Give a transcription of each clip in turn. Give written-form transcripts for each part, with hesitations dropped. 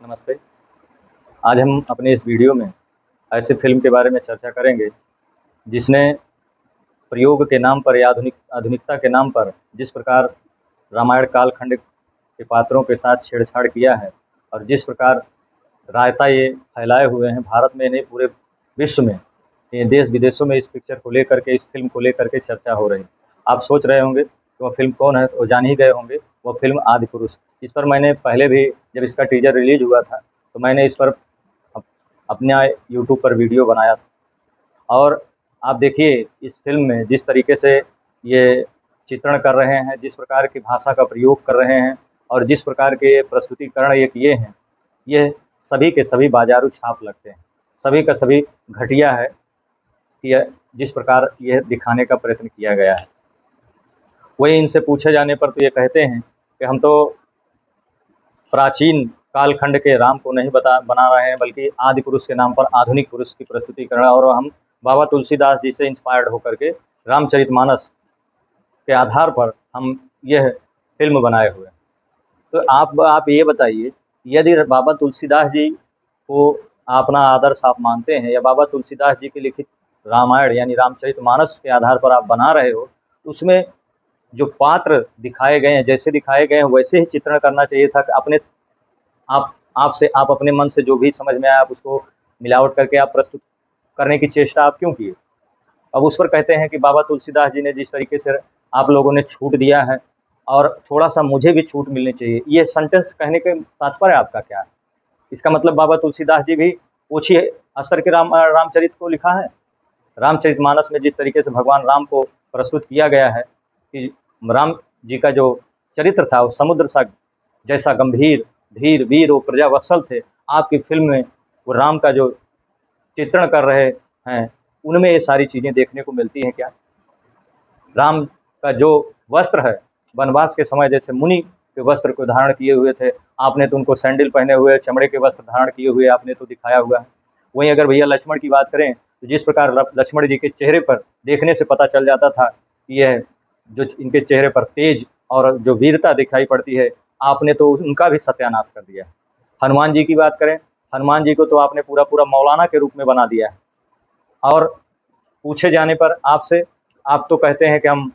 नमस्ते। आज हम अपने इस वीडियो में ऐसी फ़िल्म के बारे में चर्चा करेंगे, जिसने प्रयोग के नाम पर या आधुनिकता के नाम पर जिस प्रकार रामायण कालखंड के पात्रों के साथ छेड़छाड़ किया है और जिस प्रकार रायता ये फैलाए हुए हैं भारत में नहीं पूरे विश्व में, ये देश-विदेशों में इस पिक्चर को लेकर के, इस फ़िल्म को लेकर के चर्चा हो रही है। आप सोच रहे होंगे कि वो फ़िल्म कौन है, तो जान ही गए होंगे, वो फ़िल्म आदिपुरुष। इस पर मैंने पहले भी जब इसका टीज़र रिलीज़ हुआ था, तो मैंने इस पर अपना यूट्यूब पर वीडियो बनाया था। और आप देखिए इस फ़िल्म में जिस तरीके से ये चित्रण कर रहे हैं, जिस प्रकार की भाषा का प्रयोग कर रहे हैं और जिस प्रकार के प्रस्तुतिकरण ये किए हैं, ये सभी के सभी बाज़ारू छाप लगते हैं। सभी का सभी घटिया है कि जिस प्रकार यह दिखाने का प्रयत्न किया गया है। वही इनसे पूछे जाने पर तो ये कहते हैं कि हम तो प्राचीन कालखंड के राम को नहीं बना रहे हैं, बल्कि आदि पुरुष के नाम पर आधुनिक पुरुष की प्रस्तुतिकरण, और हम बाबा तुलसीदास जी से इंस्पायर्ड होकर के रामचरितमानस के आधार पर हम यह फ़िल्म बनाए हुए हैं। तो आप ये बताइए, यदि बाबा तुलसीदास जी को अपना आदर्श आप मानते हैं या बाबा तुलसीदास जी की लिखित रामायण यानी रामचरितमानस के आधार पर आप बना रहे हो, उसमें जो पात्र दिखाए गए हैं, जैसे दिखाए गए हैं वैसे ही चित्रण करना चाहिए था कि आप अपने मन से जो भी समझ में आया आप उसको मिलावट करके आप प्रस्तुत करने की चेष्टा आप क्यों किए? अब उस पर कहते हैं कि बाबा तुलसीदास जी ने जिस तरीके से आप लोगों ने छूट दिया है और थोड़ा-सा मुझे भी छूट मिलनी चाहिए। ये सेंटेंस कहने के तात्पर्य आपका क्या है? इसका मतलब बाबा तुलसीदास जी भी ऊँची स्तर के रामचरित को लिखा है? रामचरितमानस में जिस तरीके से भगवान राम को प्रस्तुत किया गया है कि राम जी का जो चरित्र था वो समुद्र सा जैसा गंभीर, धीर, वीर और प्रजावत्सल थे। आपकी फ़िल्म में वो राम का जो चित्रण कर रहे हैं, उनमें ये सारी चीज़ें देखने को मिलती हैं क्या? राम का जो वस्त्र है, वनवास के समय जैसे मुनि के वस्त्र को धारण किए हुए थे, आपने तो उनको सैंडल पहने हुए, चमड़े के वस्त्र धारण किए हुए आपने तो दिखाया हुआ है। वहीं अगर भैया लक्ष्मण की बात करें, तो जिस प्रकार लक्ष्मण जी के चेहरे पर देखने से पता चल जाता था कि यह जो इनके चेहरे पर तेज और जो वीरता दिखाई पड़ती है, आपने तो उनका भी सत्यानाश कर दिया। हनुमान जी की बात करें, हनुमान जी को तो आपने पूरा मौलाना के रूप में बना दिया है। और पूछे जाने पर आपसे, आप तो कहते हैं कि हम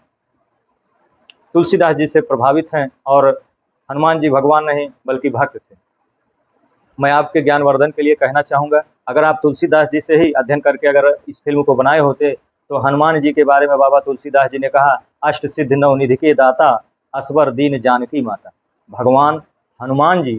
तुलसीदास जी से प्रभावित हैं और हनुमान जी भगवान नहीं बल्कि भक्त थे। मैं आपके ज्ञानवर्धन के लिए कहना चाहूँगा, अगर आप तुलसीदास जी से ही अध्ययन करके अगर इस फ़िल्म को बनाए होते, तो हनुमान जी के बारे में बाबा तुलसीदास जी ने कहा, अष्ट सिद्धि नवनिधि के दाता, असवर दीन जानकी माता। भगवान हनुमान जी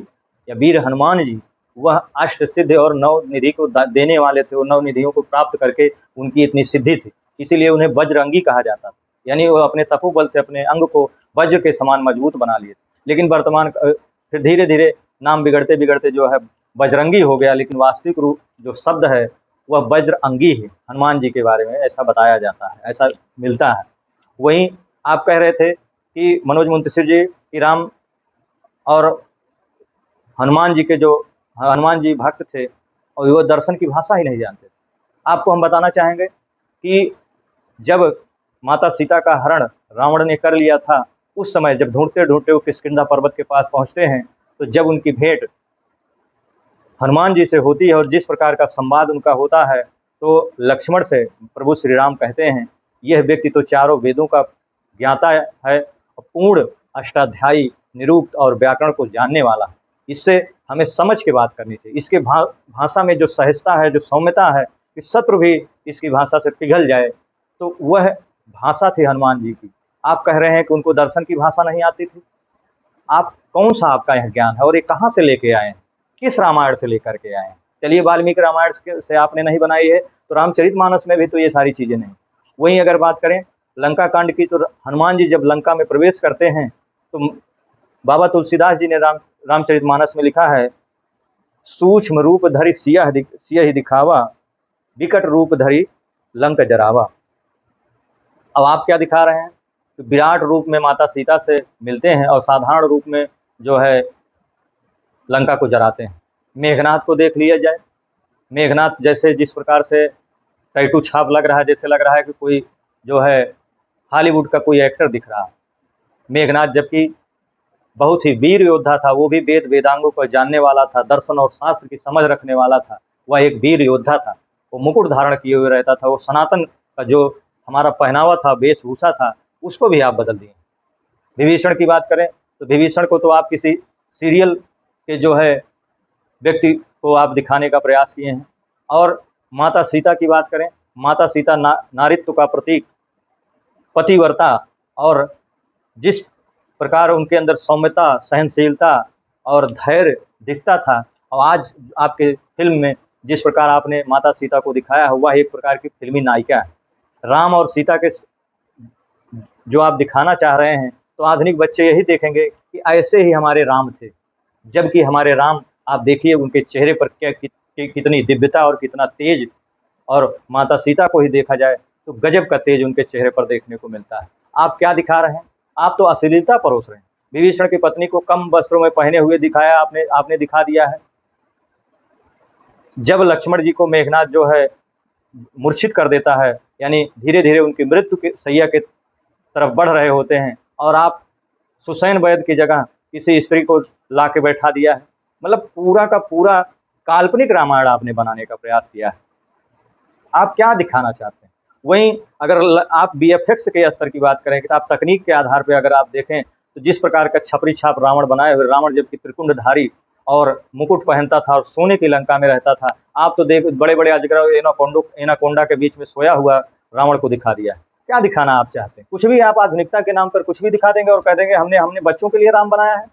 या वीर हनुमान जी वह अष्ट सिद्धि और नवनिधि को देने वाले थे। वो नवनिधियों को प्राप्त करके उनकी इतनी सिद्धि थी, इसीलिए उन्हें वज्रअंगी कहा जाता था। यानी वो अपने तपोबल से अपने अंग को वज्र के समान मजबूत बना लिए। लेकिन वर्तमान फिर धीरे-धीरे नाम बिगड़ते-बिगड़ते जो है बजरंगी हो गया, लेकिन वास्तविक रूप जो शब्द है वह वज्रअंगी है। हनुमान जी के बारे में ऐसा बताया जाता है, ऐसा मिलता है। वहीं आप कह रहे थे कि मनोज मुंतशिर जी कि राम और हनुमान जी के जो हनुमान जी भक्त थे और वो दर्शन की भाषा ही नहीं जानते थे। आपको हम बताना चाहेंगे कि जब माता सीता का हरण रावण ने कर लिया था, उस समय जब ढूँढते-ढूँढते वो किष्किंधा पर्वत के पास पहुँचते हैं, तो जब उनकी भेंट हनुमान जी से होती है और जिस प्रकार का संवाद उनका होता है, तो लक्ष्मण से प्रभु श्री राम कहते हैं, यह व्यक्ति तो चारों वेदों का ज्ञाता है, पूर्ण अष्टाध्यायी, निरुक्त और व्याकरण को जानने वाला है। इससे हमें समझ के बात करनी चाहिए। इसके भाषा में जो सहजता है, जो सौम्यता है, कि शत्रु भी इसकी भाषा से पिघल जाए, तो वह भाषा थी हनुमान जी की। आप कह रहे हैं कि उनको दर्शन की भाषा नहीं आती थी। आप कौन-सा आपका यह ज्ञान है और ये कहाँ से लेके आए हैं? किस रामायण से लेकर के आए हैं? चलिए वाल्मीकि रामायण से आपने नहीं बनाई है, तो रामचरितमानस में भी तो ये सारी चीज़ें नहीं। वहीं अगर बात करें लंका कांड की, तो हनुमान जी जब लंका में प्रवेश करते हैं, तो बाबा तुलसीदास जी ने रामचरितमानस में लिखा है, सूक्ष्म रूप धरि सियहि दिखावा, विकट रूप धरि लंक जरावा। अब आप क्या दिखा रहे हैं? तो विराट रूप में माता सीता से मिलते हैं और साधारण रूप में जो है लंका को जराते हैं। मेघनाथ को देख लिया जाए, मेघनाथ जैसे जिस प्रकार से टैटू छाप लग रहा है, जैसे लग रहा है कि कोई जो है हॉलीवुड का कोई एक्टर दिख रहा है। मेघनाथ जबकि बहुत ही वीर योद्धा था, वो भी वेद वेदांगों को जानने वाला था, दर्शन और शास्त्र की समझ रखने वाला था, वह एक वीर योद्धा था। वो मुकुट धारण किए हुए रहता था, वो सनातन का जो हमारा पहनावा था, वेशभूषा था, उसको भी आप बदल दिए। विभीषण की बात करें तो विभीषण को तो आप किसी सीरियल के जो है व्यक्ति को आप दिखाने का प्रयास किए हैं। और माता सीता की बात करें, माता सीता नारित्व का प्रतीक, पतिव्रता, और जिस प्रकार उनके अंदर सौम्यता, सहनशीलता और धैर्य दिखता था, और आज आपके फिल्म में जिस प्रकार आपने माता सीता को दिखाया है, वह एक प्रकार की फिल्मी नायिका है। राम और सीता के जो आप दिखाना चाह रहे हैं, तो आधुनिक बच्चे यही देखेंगे कि ऐसे ही हमारे राम थे, जबकि हमारे राम आप देखिए उनके चेहरे पर क्या कितनी दिव्यता और कितना तेज, और माता सीता को ही देखा जाए तो गजब का तेज उनके चेहरे पर देखने को मिलता है। आप क्या दिखा रहे हैं? आप तो अश्लीलता परोस रहे हैं। विभीषण की पत्नी को कम वस्त्रों में पहने हुए दिखाया आपने दिखा दिया है। जब लक्ष्मण जी को मेघनाथ जो है मूर्छित कर देता है, यानी धीरे धीरे उनकी मृत्यु के सैया के तरफ बढ़ रहे होते हैं, और आप सुसैन वैद्य की जगह किसी स्त्री को ला के बैठा दिया है। मतलब पूरा का पूरा काल्पनिक रामायण आपने बनाने का प्रयास किया है। आप क्या दिखाना चाहते हैं? वहीं अगर आप वीएफएक्स के स्तर की बात करें कि आप तकनीक के आधार पर अगर आप देखें, तो जिस प्रकार का छपरी छाप रावण बनाए हुए, रावण जबकि त्रिकुंडधारी और मुकुट पहनता था और सोने की लंका में रहता था, आप तो देख बड़े बड़े अजगर एनाकोंडा के बीच में सोया हुआ रावण को दिखा दिया है। क्या दिखाना आप चाहते हैं? कुछ भी आप आधुनिकता के नाम पर कुछ भी दिखा देंगे और कह देंगे हमने बच्चों के लिए राम बनाया है।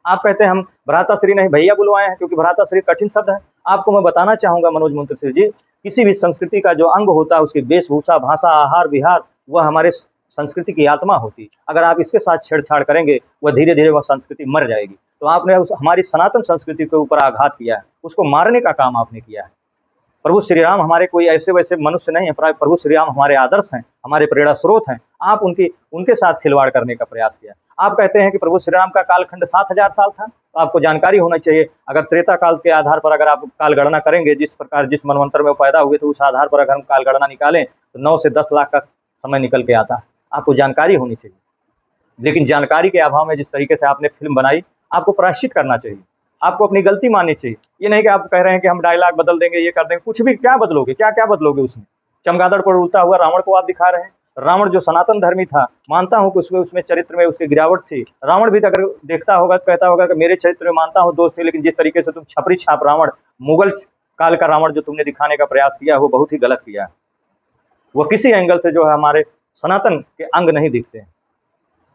आप कहते हैं हम भ्राताश्री नहीं भैया बुलवाए हैं, क्योंकि भ्राताश्री कठिन शब्द है। आपको मैं बताना चाहूंगा मनोज मुंतशिर जी, किसी भी संस्कृति का जो अंग होता है, उसकी वेशभूषा, भाषा, आहार विहार, वह हमारे संस्कृति की आत्मा होती। अगर आप इसके साथ छेड़छाड़ करेंगे, वह धीरे धीरे वह संस्कृति मर जाएगी। तो आपने हमारी सनातन संस्कृति के ऊपर आघात किया है, उसको मारने का काम आपने किया है। प्रभु श्री राम हमारे कोई ऐसे वैसे मनुष्य नहीं है, प्रभु श्री राम हमारे आदर्श हैं, हमारे प्रेरणा स्रोत हैं। आप उनके साथ खिलवाड़ करने का प्रयास किया। आप कहते हैं कि प्रभु श्री राम का कालखंड 7000 साल था, तो आपको जानकारी होना चाहिए। अगर त्रेता काल के आधार पर अगर आप कालगणना करेंगे, जिस प्रकार जिस मनवंतर में पैदा हुए थे, उस आधार पर अगर हम कालगणना निकालें तो 9 से 10 लाख का समय निकल के आता है। आपको जानकारी होनी चाहिए। लेकिन जानकारी के अभाव में जिस तरीके से आपने फिल्म बनाई, आपको प्रायश्चित करना चाहिए, आपको अपनी गलती माननी चाहिए। ये नहीं कि आप कह रहे हैं कि हम डायलॉग बदल देंगे, ये कर देंगे, कुछ भी क्या बदलोगे? क्या बदलोगे उसमें? चमगादड़ पर उड़ता हुआ रावण को आप दिखा रहे हैं। रावण जो सनातन धर्मी था, मानता हूं कि उसमें चरित्र में उसकी गिरावट थी। रावण भी अगर देखता होगा तो कहता होगा कि मेरे चरित्र में मानता हूं दोस्त थे, लेकिन जिस तरीके से तुम छपरी छाप रावण, मुगल काल का रावण जो तुमने दिखाने का प्रयास किया, वो बहुत ही गलत किया है। वो किसी एंगल से जो है हमारे सनातन के अंग नहीं दिखते हैं।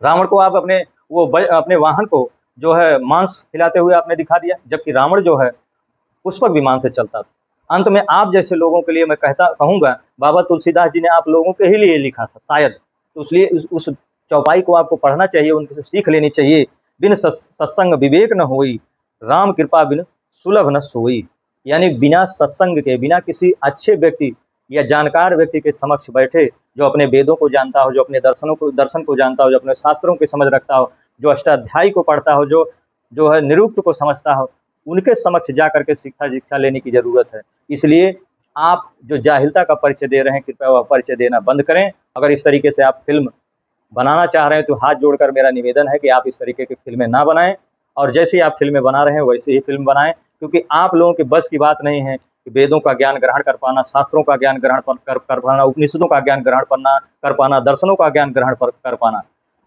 रावण को आप अपने वाहन को जो है मांस खिलाते हुए आपने दिखा दिया, जबकि रावण जो है पुष्पक विमान से चलता था। अंत में आप जैसे लोगों के लिए मैं कहूंगा, बाबा तुलसीदास जी ने आप लोगों के ही लिए लिखा था शायद, तो इसलिए उस चौपाई को आपको पढ़ना चाहिए, उनसे सीख लेनी चाहिए। बिन सत्संग विवेक न होई, राम कृपा बिन सुलभ न सोई। यानी बिना सत्संग के, बिना किसी अच्छे व्यक्ति या जानकार व्यक्ति के समक्ष बैठे, जो अपने वेदों को जानता हो, जो अपने दर्शन को जानता हो, जो अपने शास्त्रों की समझ रखता हो, जो अष्टाध्यायी को पढ़ता हो, जो है निरुक्त को समझता हो, उनके समक्ष जा करके शिक्षा लेने की जरूरत है। इसलिए आप जो जाहिलता का परिचय दे रहे हैं, कृपया वह परिचय देना बंद करें। अगर इस तरीके से आप फिल्म बनाना चाह रहे हैं, तो हाथ जोड़कर मेरा निवेदन है कि आप इस तरीके की फिल्में ना बनाएं, और जैसे आप फिल्में बना रहे हैं वैसे ही फिल्म बनाएं, क्योंकि आप लोगों के बस की बात नहीं है कि वेदों का ज्ञान ग्रहण कर पाना, शास्त्रों का ज्ञान ग्रहण कर पाना, उपनिषदों का ज्ञान ग्रहण कर पाना, दर्शनों का ज्ञान ग्रहण कर पाना।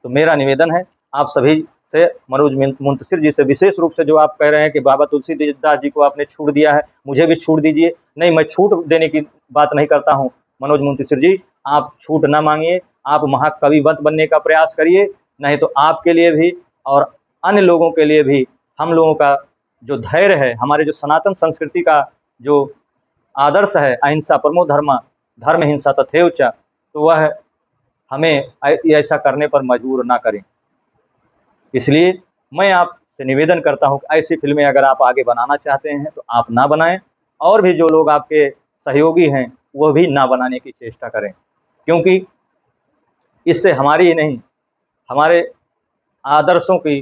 तो मेरा निवेदन है आप सभी से, मनोज मुंतशिर जी से विशेष रूप से, जो आप कह रहे हैं कि बाबा तुलसीदास जी को आपने छूट दिया है, मुझे भी छूट दीजिए। नहीं, मैं छूट देने की बात नहीं करता हूं मनोज मुंतशिर जी, आप छूट ना मांगिए, आप महाकविवंत बनने का प्रयास करिए। नहीं तो आपके लिए भी और अन्य लोगों के लिए भी, हम लोगों का जो धैर्य है, हमारे जो सनातन संस्कृति का जो आदर्श है, अहिंसा परमो धर्म, धर्म हिंसा तथैव च, तो वह हमें ऐसा करने पर मजबूर ना करें। इसलिए मैं आपसे निवेदन करता हूं कि ऐसी फिल्में अगर आप आगे बनाना चाहते हैं तो आप ना बनाएं, और भी जो लोग आपके सहयोगी हैं वो भी ना बनाने की चेष्टा करें, क्योंकि इससे हमारी ही नहीं, हमारे आदर्शों की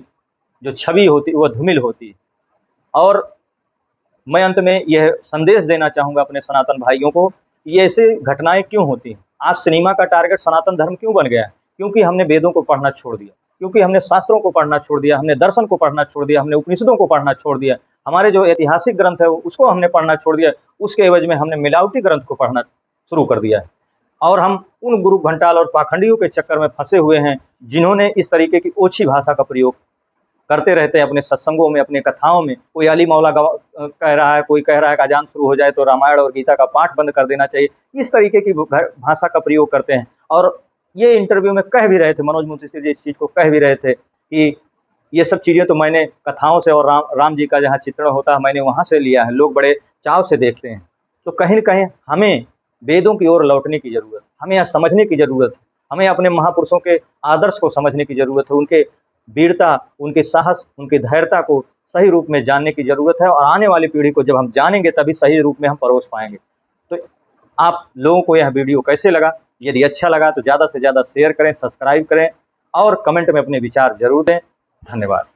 जो छवि होती वह धूमिल होती। और मैं अंत में यह संदेश देना चाहूँगा अपने सनातन भाइयों को, ये ऐसी घटनाएं क्यों होती हैं। आज सिनेमा का टारगेट सनातन धर्म क्यों बन गया है? क्योंकि हमने वेदों को पढ़ना छोड़ दिया। क्योंकि हमने शास्त्रों को पढ़ना छोड़ दिया, हमने दर्शन को पढ़ना छोड़ दिया, हमने उपनिषदों को पढ़ना छोड़ दिया, हमारे जो ऐतिहासिक ग्रंथ है उसको हमने पढ़ना छोड़ दिया, उसके एवज में हमने मिलावटी ग्रंथ को पढ़ना शुरू कर दिया है। और हम उन गुरु घंटाल और पाखंडियों के चक्कर में फंसे हुए हैं, जिन्होंने इस तरीके की ओछी भाषा का प्रयोग करते रहते हैं अपने सत्संगों में, अपने कथाओं में। कोई अली मौला कह रहा है, कोई कह रहा है कि अजान शुरू हो जाए तो रामायण और गीता का पाठ बंद कर देना चाहिए, इस तरीके की भाषा का प्रयोग करते हैं। और ये इंटरव्यू में कह भी रहे थे, मनोज मुंशी जी इस चीज़ को कह भी रहे थे कि ये सब चीज़ें तो मैंने कथाओं से और राम जी का जहाँ चित्रण होता है मैंने वहाँ से लिया है, लोग बड़े चाव से देखते हैं। तो कहीं न कहीं हमें वेदों की ओर लौटने की ज़रूरत, हमें यह समझने की ज़रूरत है, हमें अपने महापुरुषों के आदर्श को समझने की ज़रूरत है, उनके वीरता, उनके साहस, उनकी धैर्यता को सही रूप में जानने की ज़रूरत है। और आने वाली पीढ़ी को जब हम जानेंगे तभी सही रूप में हम परोस पाएंगे। तो आप लोगों को यह वीडियो कैसे लगा? यदि अच्छा लगा तो ज़्यादा से ज़्यादा शेयर करें, सब्सक्राइब करें और कमेंट में अपने विचार ज़रूर दें। धन्यवाद।